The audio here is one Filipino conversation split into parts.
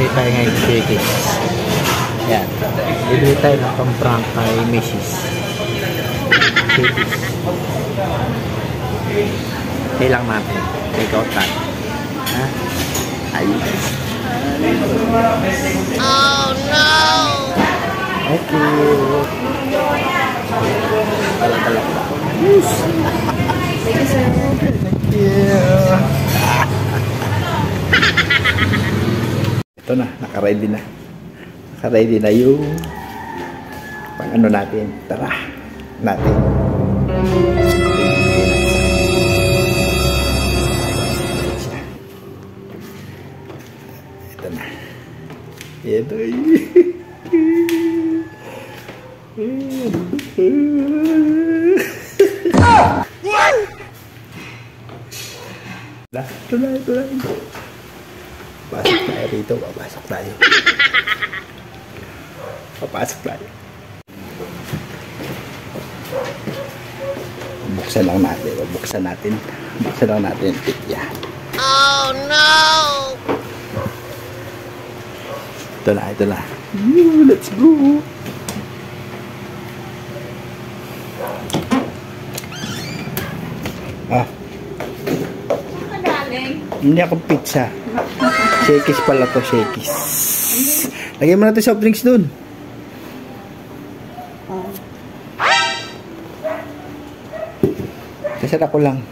Bibili tayo ngayon sa Shakey's. Yan. Bibili tayo ng pang-prank kay Mrs. Shakey's. Kailang natin. Take out tayo. Ha? Ayun. Oh no! Okay. Talak-talak. Yes! Thank you, sir. Thank you. Ito na, naka-ready na. Naka-ready na yung pang ano natin. Tara, natin. Ito na. Ito Ito na. Pasok tayo rito, papasok tayo. Buksan lang natin yung tikya. Oh no! Ito na. Let's go! Hindi ako pizza. Shakey's pala to, Shakey's. Lagyan mo na ito soft drinks dun. Kasara ko lang.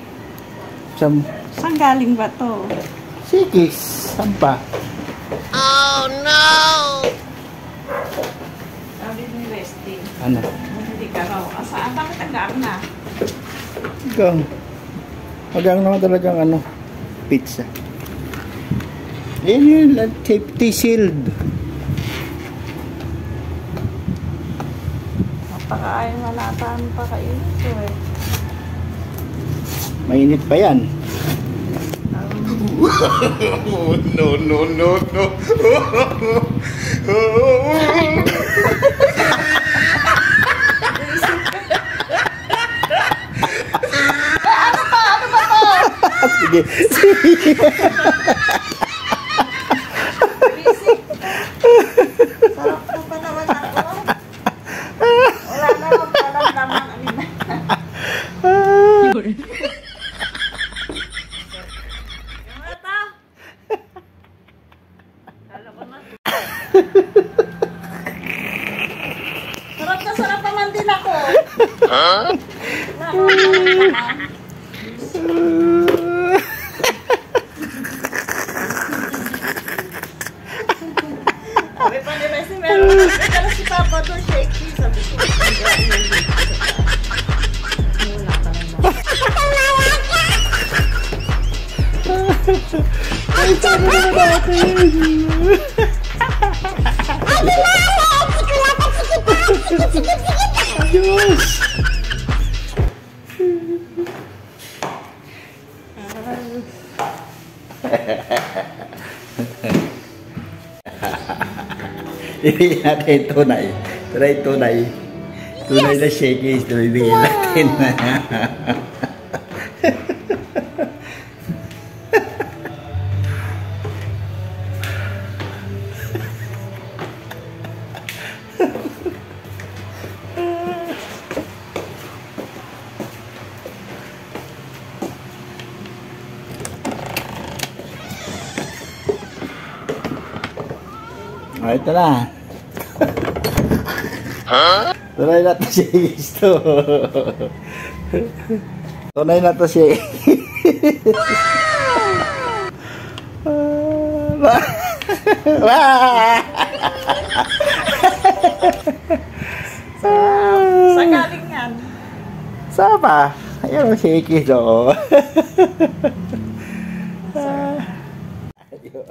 Saan galing ba to? Shakey's. Saan pa? Oh no! Sabi ni Resting. Ano? Hindi ka raw. Saan? Bakit tagaan na? Hanggang naman talagang ano, pizza. Ayan yun, safety shield. Napakain malataan pa kayo ito eh. Mainit pa yan. No. Sige. Sarap na pa naman ako. Wala na akong palamdaman. Yung mata. Lalo ko na. Sarap naman din ako. Sabi pa ni Messi, meron na si Papa doon, Shakey's. Sabi ko, wala ka naman. Ay, sabi na natin. Diyos! Ibigay natin tunay. Tunay na Shakey's. Ibigay natin. Oh, ito na. Tunay na ito Shakey's to. Tunay na ito Shakey's. Saan galing yan? Saan pa? Ayan ang Shakey's o. Ayun.